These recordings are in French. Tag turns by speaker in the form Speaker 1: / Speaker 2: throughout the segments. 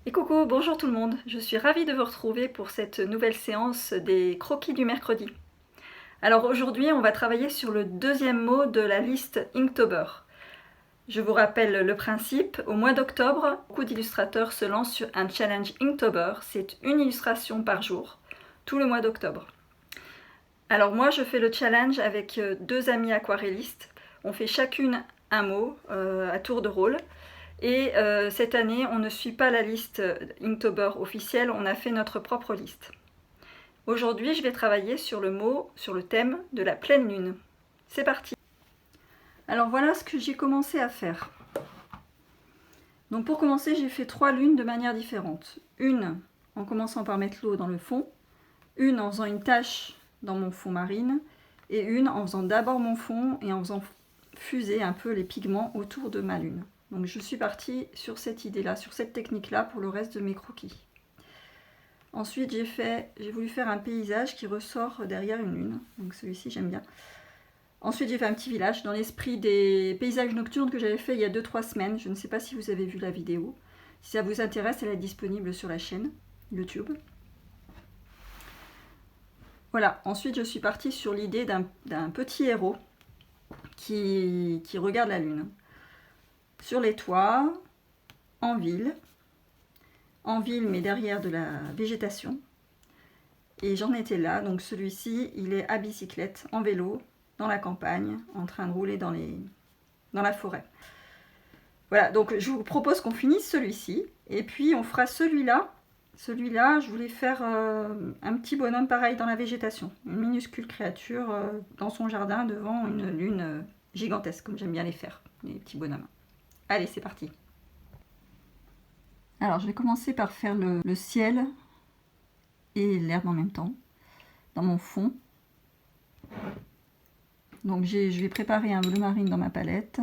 Speaker 1: Et coucou, bonjour tout le monde, je suis ravie de vous retrouver pour cette nouvelle séance des croquis du mercredi. Alors aujourd'hui on va travailler sur le deuxième mot de la liste Inktober. Je vous rappelle le principe, au mois d'octobre, beaucoup d'illustrateurs se lancent sur un challenge Inktober, c'est une illustration par jour, tout le mois d'octobre. Alors moi je fais le challenge avec deux amis aquarellistes, on fait chacune un mot à tour de rôle. Et cette année, on ne suit pas la liste Inktober officielle, on a fait notre propre liste. Aujourd'hui, je vais travailler sur le thème de la pleine lune. C'est parti. Alors voilà ce que j'ai commencé à faire. Donc pour commencer, j'ai fait 3 lunes de manière différente. Une en commençant par mettre l'eau dans le fond, une en faisant une tache dans mon fond marine, et une en faisant d'abord mon fond et en faisant fuser un peu les pigments autour de ma lune. Donc je suis partie sur cette idée-là, sur cette technique-là pour le reste de mes croquis. Ensuite j'ai voulu faire un paysage qui ressort derrière une lune, donc celui-ci j'aime bien. Ensuite j'ai fait un petit village dans l'esprit des paysages nocturnes que j'avais fait il y a 2-3 semaines, je ne sais pas si vous avez vu la vidéo. Si ça vous intéresse, elle est disponible sur la chaîne YouTube. Voilà, ensuite je suis partie sur l'idée d'un petit héros qui regarde la lune. Sur les toits, en ville mais derrière de la végétation. Et j'en étais là, donc celui-ci, il est à bicyclette, en vélo, dans la campagne, en train de rouler dans la forêt. Voilà, donc je vous propose qu'on finisse celui-ci, et puis on fera celui-là. Celui-là, je voulais faire un petit bonhomme pareil dans la végétation, une minuscule créature dans son jardin devant une lune gigantesque, comme j'aime bien les faire, les petits bonhommes. Allez, c'est parti. Alors, je vais commencer par faire le ciel et l'herbe en même temps, dans mon fond. Donc, je vais préparer un bleu marine dans ma palette.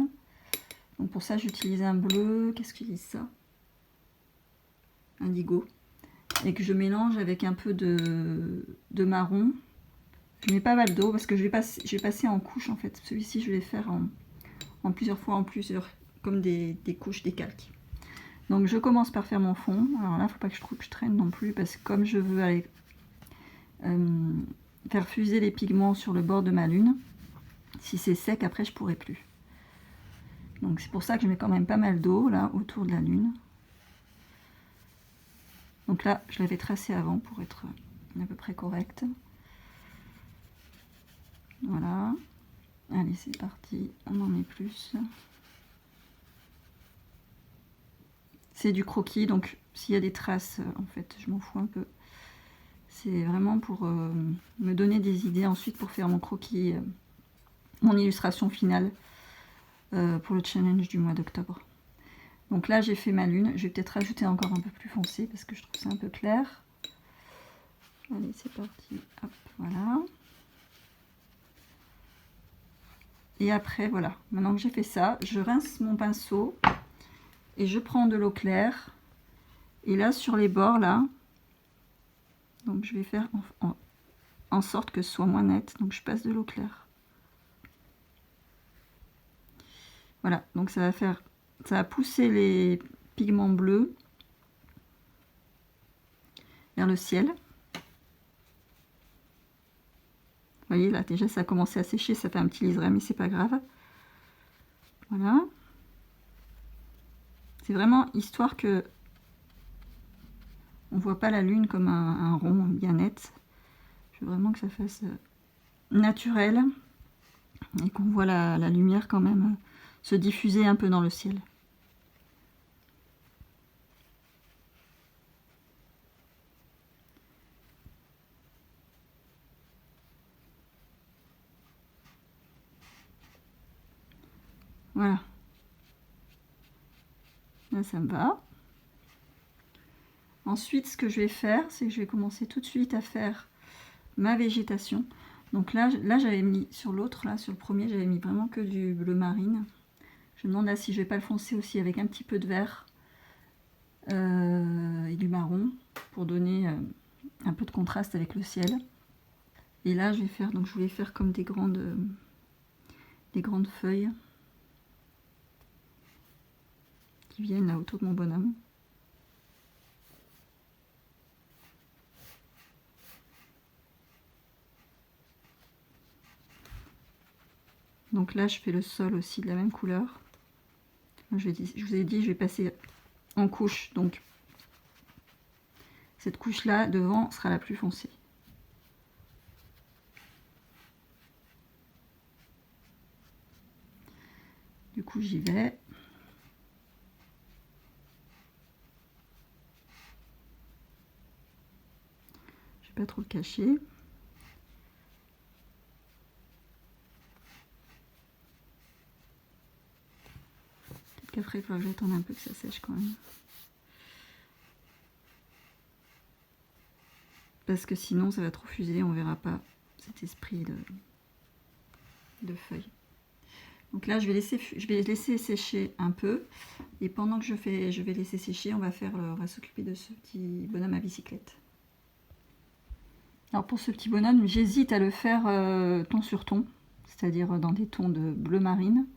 Speaker 1: Donc, pour ça, j'utilise un bleu, qu'est-ce qu'ils disent ça? Indigo. Et que je mélange avec un peu de marron. Je mets pas mal d'eau parce que je vais passer en couche en fait. Celui-ci, je vais faire en plusieurs fois, comme des couches, des calques. Donc je commence par faire mon fond. Alors là, il ne faut pas que je traîne non plus parce que comme je veux aller faire fuser les pigments sur le bord de ma lune, si c'est sec, après je pourrai plus. Donc c'est pour ça que je mets quand même pas mal d'eau là autour de la lune. Donc là, je l'avais tracé avant pour être à peu près correcte. Voilà. Allez, c'est parti. On en met plus. C'est du croquis, donc s'il y a des traces, en fait, je m'en fous un peu. C'est vraiment pour me donner des idées ensuite pour faire mon croquis, mon illustration finale pour le challenge du mois d'octobre. Donc là, j'ai fait ma lune. Je vais peut-être rajouter encore un peu plus foncé parce que je trouve ça un peu clair. Allez, c'est parti. Hop, voilà. Et après, voilà. Maintenant que j'ai fait ça, je rince mon pinceau. Et je prends de l'eau claire. Et là, sur les bords, là, donc je vais faire en sorte que ce soit moins net. Donc je passe de l'eau claire. Voilà, donc ça va pousser les pigments bleus vers le ciel. Vous voyez, là, déjà, ça a commencé à sécher. Ça fait un petit liseré, mais c'est pas grave. Voilà. C'est vraiment histoire que on voit pas la lune comme un rond bien net. Je veux vraiment que ça fasse naturel et qu'on voit la lumière quand même se diffuser un peu dans le ciel. Voilà. Là, ça me va. Ensuite, ce que je vais faire, c'est que je vais commencer tout de suite à faire ma végétation. Donc là j'avais mis sur l'autre, là sur le premier, j'avais mis vraiment que du bleu marine. Je me demande là si je vais pas le foncer aussi avec un petit peu de vert et du marron pour donner un peu de contraste avec le ciel. Et là je vais faire, donc je voulais faire comme des grandes feuilles qui viennent là autour de mon bonhomme. Donc là, je fais le sol aussi de la même couleur. Je vous ai dit, je vais passer en couche. Donc, cette couche-là, devant, sera la plus foncée. Du coup, j'y vais. Je vais pas trop le cacher. Peut-être qu'après, il faudra que j'attende un peu que ça sèche quand même. Parce que sinon, ça va trop fuser, on verra pas cet esprit de feuilles. Donc là, je vais laisser sécher un peu. Et pendant que je vais laisser sécher, on va s'occuper de ce petit bonhomme à bicyclette. Alors pour ce petit bonhomme, j'hésite à le faire ton sur ton, c'est-à-dire dans des tons de bleu marine,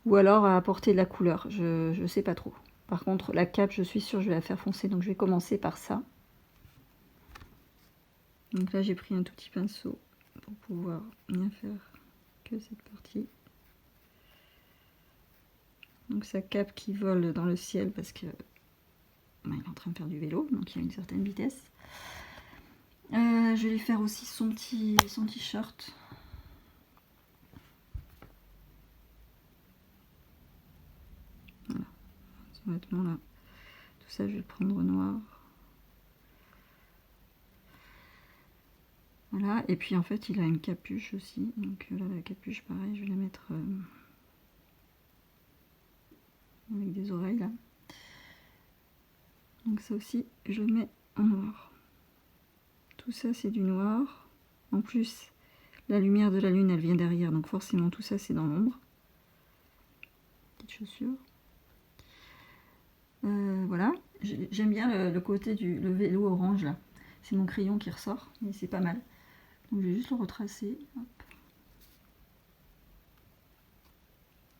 Speaker 1: ou alors à apporter de la couleur, je ne sais pas trop. Par contre, la cape, je suis sûre que je vais la faire foncer, donc je vais commencer par ça. Donc là, j'ai pris un tout petit pinceau pour pouvoir bien faire que cette partie. Donc sa cape qui vole dans le ciel parce que il est en train de faire du vélo, donc il a une certaine vitesse. Je vais lui faire aussi son t-shirt. Voilà, ce vêtement là. Tout ça, je vais le prendre noir. Voilà, et puis en fait, il a une capuche aussi. Donc là, la capuche, pareil, je vais la mettre avec des oreilles là. Donc ça aussi, je le mets en noir. Tout ça, c'est du noir. En plus, la lumière de la lune, elle vient derrière, donc forcément, tout ça, c'est dans l'ombre. Petite chaussure. Voilà, j'aime bien le côté le vélo orange là. C'est mon crayon qui ressort, mais c'est pas mal. Donc je vais juste le retracer. Hop.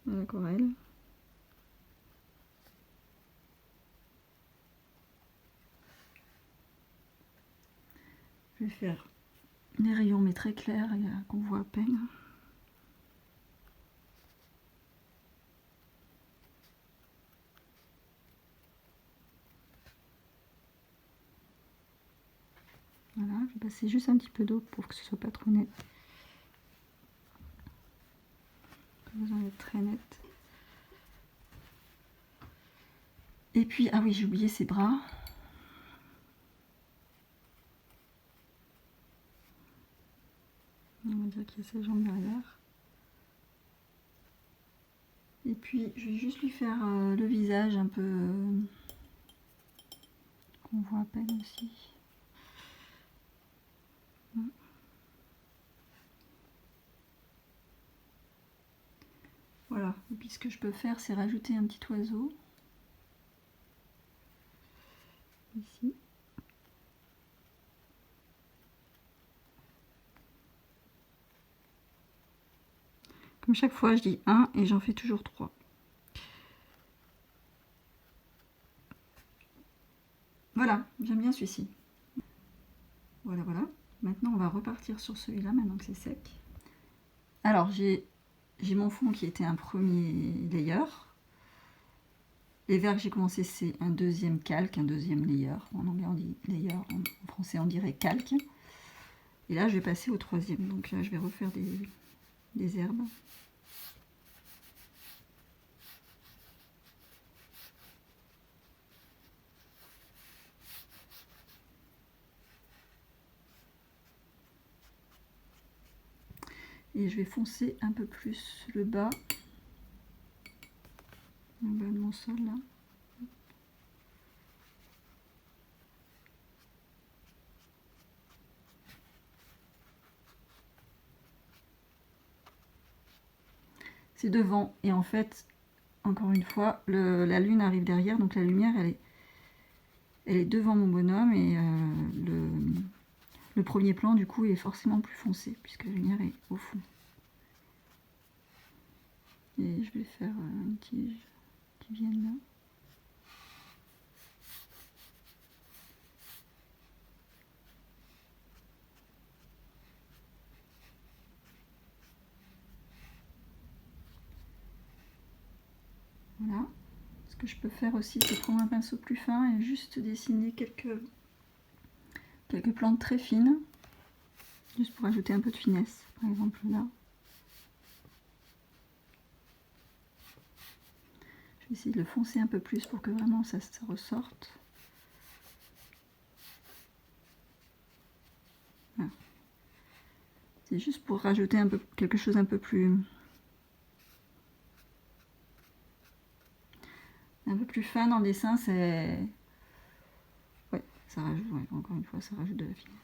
Speaker 1: L'aquarelle. Je vais faire les rayons mais très clairs, qu'on voit à peine. Voilà, je vais passer juste un petit peu d'eau pour que ce soit pas trop net. Pas besoin d'être très net. Et puis, ah oui, j'ai oublié ses bras. On va dire qu'il y a sa jambe derrière. Et puis, je vais juste lui faire le visage un peu qu'on voit à peine aussi. Voilà, et puis ce que je peux faire, c'est rajouter un petit oiseau. Ici. Comme chaque fois, je dis 1 et j'en fais toujours 3. Voilà, j'aime bien celui-ci. Voilà, voilà. Maintenant, on va repartir sur celui-là, maintenant que c'est sec. Alors, j'ai mon fond qui était un premier layer. Les verts que j'ai commencé, c'est un deuxième calque, un deuxième layer. En anglais, on dit layer, en français, on dirait calque. Et là, je vais passer au troisième. Donc là, je vais refaire des herbes. Et je vais foncer un peu plus le bas de mon sol là. C'est devant et en fait, encore une fois, la lune arrive derrière, donc la lumière elle est devant mon bonhomme et le premier plan du coup est forcément plus foncé puisque la lumière est au fond. Et je vais faire une tige qui vienne là. Ce que je peux faire aussi, c'est prendre un pinceau plus fin et juste dessiner quelques plantes très fines, juste pour ajouter un peu de finesse, par exemple là. Je vais essayer de le foncer un peu plus pour que vraiment ça ressorte. Voilà. C'est juste pour rajouter un peu quelque chose un peu plus fin dans le dessin. C'est ouais, ça rajoute, ouais, encore une fois, ça rajoute de la finesse.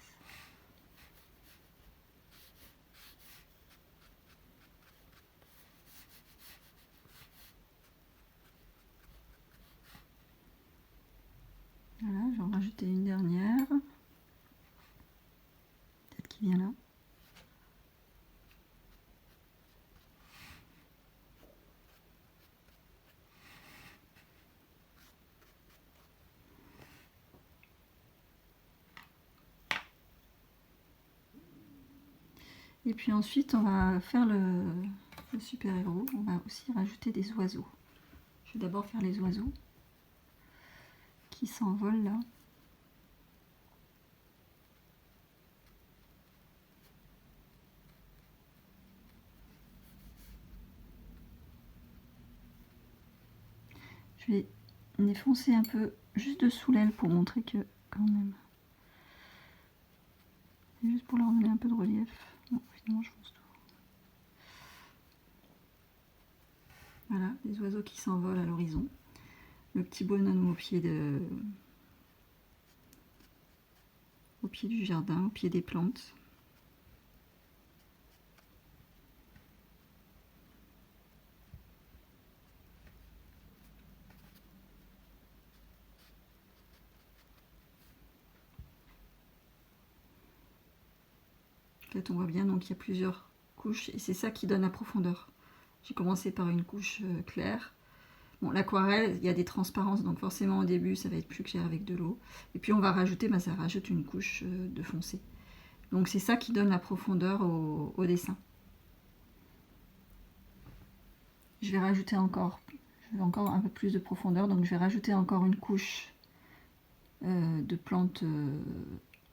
Speaker 1: Voilà, je vais en rajouter une dernière. Peut-être qui vient là. Et puis ensuite, on va faire le super-héros. On va aussi rajouter des oiseaux. Je vais d'abord faire les oiseaux qui s'envolent là. Je vais défoncer un peu juste dessous l'aile pour montrer que quand même. C'est juste pour leur donner un peu de relief. Non, finalement je fonce tout. Voilà, les oiseaux qui s'envolent à l'horizon. Le petit bonhomme au pied du jardin, au pied des plantes. En fait, on voit bien, donc il y a plusieurs couches et c'est ça qui donne la profondeur. J'ai commencé par une couche claire. Bon, l'aquarelle, il y a des transparences, donc forcément au début ça va être plus clair avec de l'eau. Et puis on va rajouter, ça rajoute une couche de foncé. Donc c'est ça qui donne la profondeur au dessin. Je vais rajouter encore un peu plus de profondeur, donc je vais rajouter encore une couche de plantes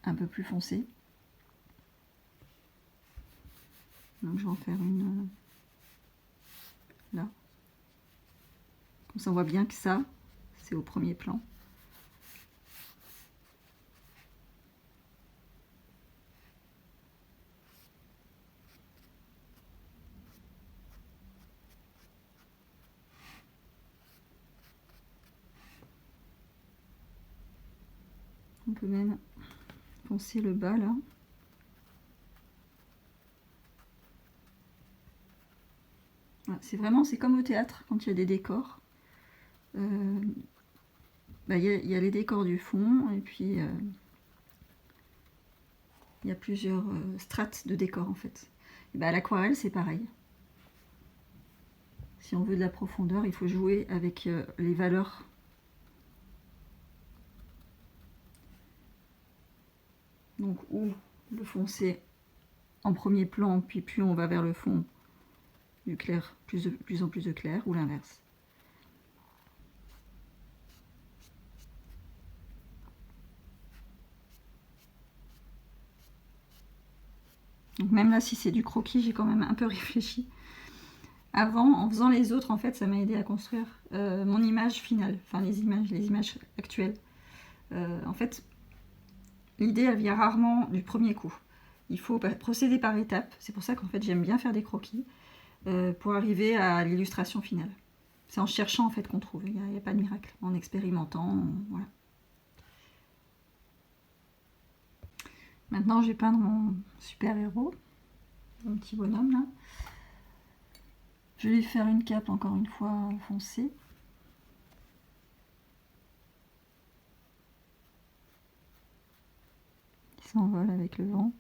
Speaker 1: un peu plus foncée. Donc je vais en faire une là. Comme ça on voit bien que ça, c'est au premier plan. On peut même foncer le bas là. Voilà, c'est comme au théâtre quand il y a des décors. Il y a les décors du fond et puis il y a plusieurs strates de décors en fait. Et l'aquarelle c'est pareil. Si on veut de la profondeur, il faut jouer avec les valeurs. Donc ou le foncé en premier plan, puis plus on va vers le fond, du clair, plus en plus de clair, ou l'inverse. Donc même là, si c'est du croquis, j'ai quand même un peu réfléchi. Avant, en faisant les autres, en fait, ça m'a aidé à construire mon image finale, enfin les images actuelles. En fait, l'idée, elle vient rarement du premier coup. Il faut procéder par étapes. C'est pour ça qu'en fait, j'aime bien faire des croquis pour arriver à l'illustration finale. C'est en cherchant en fait qu'on trouve. Il n'y a pas de miracle. En expérimentant, voilà. Maintenant, je vais peindre mon super-héros, mon petit bonhomme là. Je vais lui faire une cape encore une fois foncée. Qui s'envole avec le vent.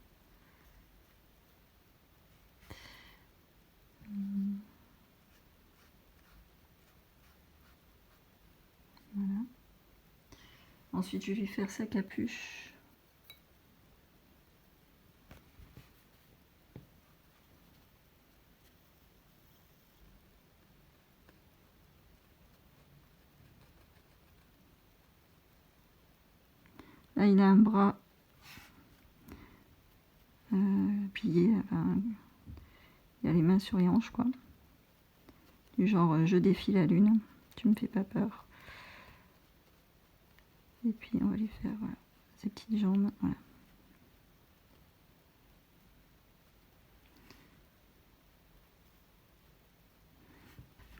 Speaker 1: Voilà. Ensuite, je vais lui faire sa capuche. Là, il a un bras plié, enfin, il a les mains sur les hanches, quoi. Du genre, je défie la lune, tu me fais pas peur. Et puis, on va lui faire, voilà, ses petites jambes, voilà.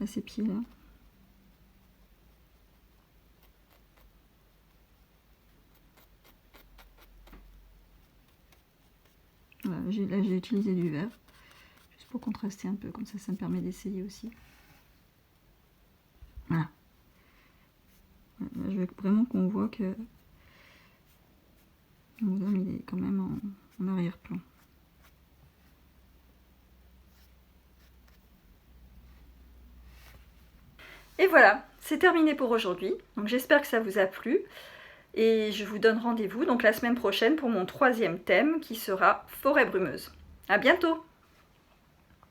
Speaker 1: Là, ses pieds, là. Voilà, là, j'ai utilisé du vert, juste pour contraster un peu, comme ça me permet d'essayer aussi. Voilà. Là, je veux vraiment qu'on voit que mon homme, il est quand même en arrière-plan. Et voilà, c'est terminé pour aujourd'hui. Donc j'espère que ça vous a plu. Et je vous donne rendez-vous donc la semaine prochaine pour mon troisième thème qui sera forêt brumeuse. À bientôt!